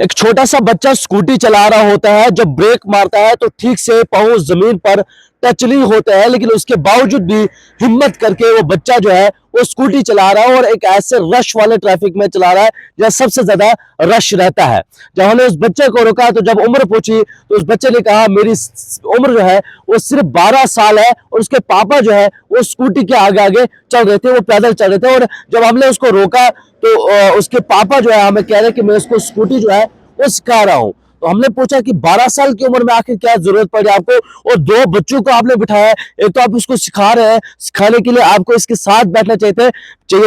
एक छोटा सा बच्चा स्कूटी चला रहा होता है, जब ब्रेक मारता है तो ठीक से पाँव जमीन पर टच नहीं होते हैं, लेकिन उसके बावजूद भी हिम्मत करके वो बच्चा जो है वो स्कूटी चला रहा है और एक ऐसे रश वाले ट्रैफिक में चला रहा है जहाँ सबसे ज्यादा रश रहता है। जब हमने उस बच्चे को रोका तो जब उम्र पूछी तो उस बच्चे ने कहा मेरी उम्र जो है वो सिर्फ 12 साल है, और उसके पापा जो है वो स्कूटी के आगे आगे चल रहे थे, वो पैदल चल रहे थे। और जब हमने उसको रोका तो उसके पापा जो है हमें कह रहे कि मैं उसको स्कूटी जो है वो सिखा रहा हूँ। तो हमने पूछा कि 12 साल की उम्र में आखिर क्या जरूरत पड़ी आपको, और दो बच्चों को आपने बिठाया, एक तो आप उसको सिखा रहे हैं, सिखाने के लिए आपको इसके साथ बैठना चाहिए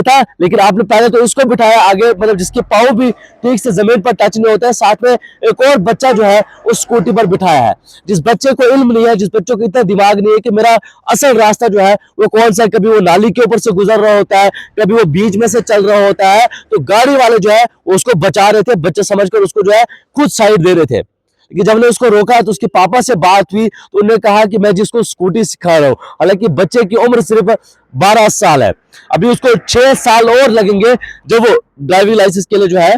था, लेकिन आपने पहले तो इसको बिठाया आगे, मतलब जिसके पाँव भी ठीक से जमीन पर टच नहीं होते हैं, साथ में एक और बच्चा जो है उस स्कूटी पर बिठाया है। जिस बच्चे को इल्म नहीं है, जिस बच्चों को इतना दिमाग नहीं है कि मेरा असल रास्ता जो है वो कौन सा है, कभी वो नाली के ऊपर से गुजर रहा होता है, कभी वो बीच में से चल रहा होता है, तो गाड़ी वाले जो है उसको बचा रहे थे, बच्चे समझकर उसको जो है खुद साइड दे रहे थे। कि जब ने उसको रोका तो उसके पापा से बात हुई तो उन्होंने कहा कि मैं जिसको स्कूटी सिखा रहा हूँ, हालांकि बच्चे की उम्र सिर्फ 12 साल है, अभी उसको 6 साल और लगेंगे जब वो ड्राइविंग लाइसेंस के लिए जो है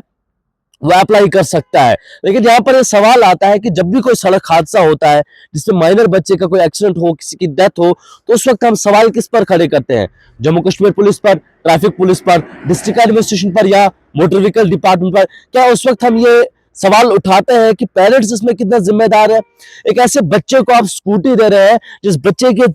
वो अप्लाई कर सकता है। लेकिन यहाँ पर ये सवाल आता है कि जब भी कोई सड़क हादसा होता है जिसमें माइनर बच्चे का कोई एक्सीडेंट हो, किसी की डेथ हो, तो उस वक्त हम सवाल किस पर खड़े करते हैं? जम्मू कश्मीर पुलिस पर, ट्रैफिक पुलिस पर, डिस्ट्रिक्ट एडमिनिस्ट्रेशन पर या मोटर व्हीकल डिपार्टमेंट पर? क्या उस वक्त हम ये सवाल उठाते हैं कि पेरेंट्स इसमें कितना जिम्मेदार है? एक ऐसे बच्चे को आप स्कूटी दे रहे हैं जिस बच्चे के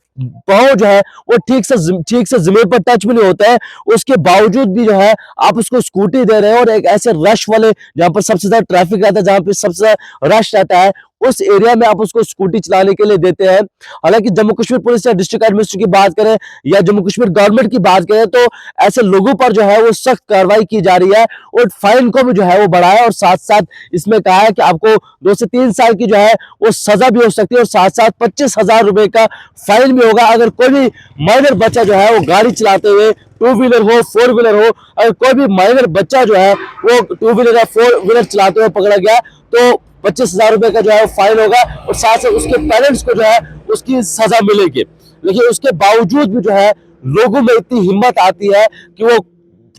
पाँव जो है वो ठीक से जमीन पर टच भी नहीं होता है, उसके बावजूद भी जो है आप उसको स्कूटी दे रहे हैं, और एक ऐसे रश वाले जहां पर सबसे ज्यादा ट्रैफिक रहता है, जहां पर सबसे ज्यादा रश रहता है, उस एरिया में आप उसको स्कूटी चलाने के लिए देते हैं। हालांकि जम्मू कश्मीर पुलिस या डिस्ट्रिक्ट एडमिनिस्ट्रेशन की बात करें या जम्मू कश्मीर गवर्नमेंट की बात करें तो ऐसे लोगों पर जो है वो सख्त कार्रवाई की जा रही है, और फाइन को भी जो है वो बढ़ाया, और साथ साथ इसमें कहा है कि आपको 2 से 3 साल की जो है वो सजा भी हो सकती है, और साथ साथ 25,000 रुपए का फाइन भी होगा अगर कोई भी माइनर बच्चा जो है वो गाड़ी चलाते हुए, 2 व्हीलर हो 4 व्हीलर हो, अगर कोई भी माइनर बच्चा जो है वो 2 व्हीलर या 4 व्हीलर चलाते हुए पकड़ा गया तो 25,000 रुपए का जो है फाइन होगा, और साथ साथ उसके पेरेंट्स को जो है उसकी सजा मिलेगी। लेकिन उसके बावजूद भी जो है लोगों में इतनी हिम्मत आती है कि वो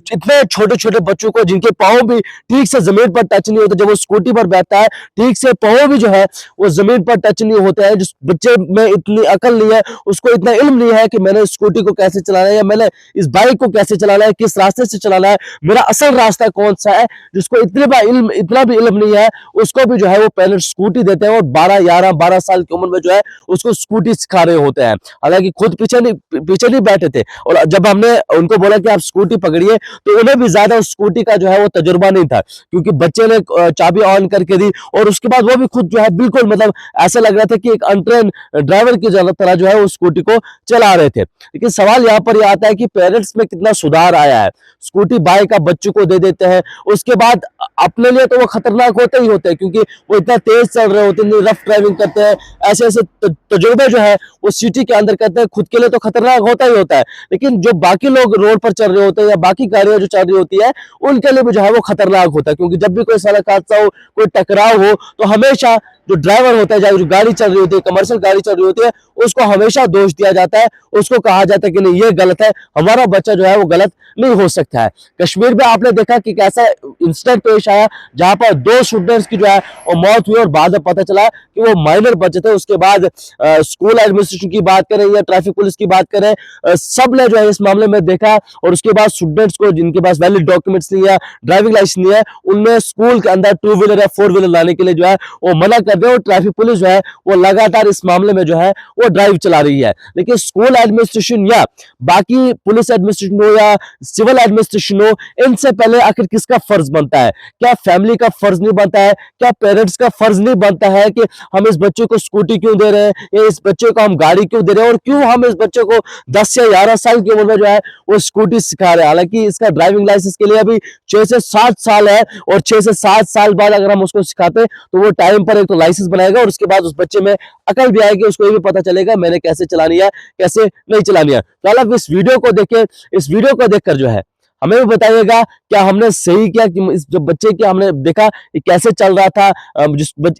इतने छोटे छोटे बच्चों को जिनके पाँव भी ठीक से जमीन पर टच नहीं होते, जब वो स्कूटी पर बैठता है ठीक से पाँव भी जो है वो जमीन पर टच नहीं होते हैं, जिस बच्चे में इतनी अकल नहीं है, उसको इतना इल्म नहीं है कि मैंने स्कूटी को कैसे चलाना है या मैंने इस बाइक को कैसे चलाना है, किस रास्ते से चलाना है, मेरा असल रास्ता कौन सा है, जिसको इतना भी इल्म नहीं है, उसको भी जो है वो पेरेंट्स स्कूटी देते हैं, और 12 साल की उम्र में जो है उसको स्कूटी सिखा रहे होते हैं। हालांकि खुद पीछे नहीं बैठे थे, और जब हमने उनको बोला कि आप स्कूटी पकड़िए तो उन्हें भी ज्यादा उस स्कूटी का जो है वो तजुर्बा नहीं था, क्योंकि बच्चे ने चाबी ऑन करके दी, और उसके बाद वो भी खुद जो है बिल्कुल, मतलब ऐसा लग रहा था कि एक अनट्रेन ड्राइवर की तरह जो है वो स्कूटी को चला रहे थे। लेकिन सवाल यहाँ पर यह आता है कि पेरेंट्स में कितना सुधार आया है। स्कूटी बाइक आप बच्चों को दे देते हैं, उसके बाद अपने लिए तो वो खतरनाक होते ही होते हैं, क्योंकि वो इतना तेज चल रहे होते हैं, रफ ड्राइविंग करते हैं, ऐसे ऐसे तजुर्बे जो है वो सिटी के अंदर करते हैं, खुद के लिए तो खतरनाक होता ही होता है, लेकिन जो बाकी लोग रोड पर चल रहे होते हैं या बाकी गाड़ियां जो चल रही होती है उनके लिए भी जो है वो खतरनाक होता है। क्योंकि जब भी कोई सड़क हादसा हो, कोई टकराव हो, तो हमेशा जो ड्राइवर होता है, जो गाड़ी चल रही होती है, कमर्शियल गाड़ी चल रही होती है, उसको हमेशा दोष दिया जाता है, उसको कहा जाता है कि नहीं ये गलत है, हमारा बच्चा जो है वो गलत नहीं हो सकता है। कश्मीर में आपने देखा कि कैसा इंसिडेंट पेश आया जहां पर 2 स्टूडेंट्स की जो है वो मौत हुई, और बाद में पता चला कि वो माइनर बच्चे थे। उसके बाद स्कूल एडमिनिस्ट्रेशन की बात करें या ट्रैफिक पुलिस की बात करें, सब ने जो है इस मामले में देखा, और उसके बाद स्टूडेंट्स को जिनके पास वैलिड डॉक्यूमेंट्स नहीं है, ड्राइविंग लाइसेंस नहीं है, उनमें स्कूल के अंदर 2 व्हीलर या 4 व्हीलर लाने के लिए जो है वो मना कर दिया, और ट्रैफिक पुलिस जो है वो लगातार इस मामले में जो है वो ड्राइव चला रही है। लेकिन स्कूल एडमिनिस्ट्रेशन या बाकी पुलिस एडमिनिस्ट्रेशन हो या सिविल एडमिनिस्ट्रेशन हो, इनसे पहले आखिर किसका फर्ज बनता है? क्या फैमिली का फर्ज नहीं बनता है? क्या पेरेंट्स का फर्ज नहीं बनता है कि हम इस बच्चे को स्कूटी क्यों दे रहे हैं, या इस बच्चे को हम गाड़ी क्यों दे रहे हैं, और क्यों हम इस बच्चे को 10 या 11 साल की उम्र में जो है वो स्कूटी सिखा रहे हैं? हालांकि इसका ड्राइविंग लाइसेंस के लिए अभी 6 से 7 साल है, और 6 से 7 साल बाद अगर हम उसको सिखाते तो वो टाइम पर एक तो लाइसेंस बनाएगा, और उसके बाद उस बच्चे में अकल भी आएगी, उसको ये भी पता चलेगा मैंने कैसे चलानी है, कैसे नहीं चलानी है। तो आप इस वीडियो को देखें, इस वीडियो को देखकर जो है हमें भी बताइएगा क्या हमने सही किया कि इस जो बच्चे की हमने देखा ये कैसे चल रहा था,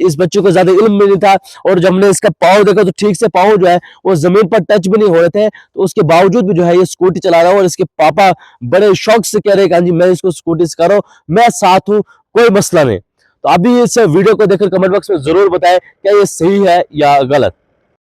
इस बच्चे को ज्यादा इल्म भी नहीं था, और जब हमने इसका पाँव देखा तो ठीक से पाँव जो है वो जमीन पर टच भी नहीं हो रहे थे, तो उसके बावजूद भी जो है ये स्कूटी चला रहा है, और इसके पापा बड़े शौक से कह रहे हैं कि हाँ जी मैं इसको स्कूटी सिखा रहा हूँ, मैं साथ हूँ, कोई मसला नहीं। तो आप भी इस वीडियो को देखकर कमेंट बॉक्स में जरूर बताएं क्या ये सही है या गलत।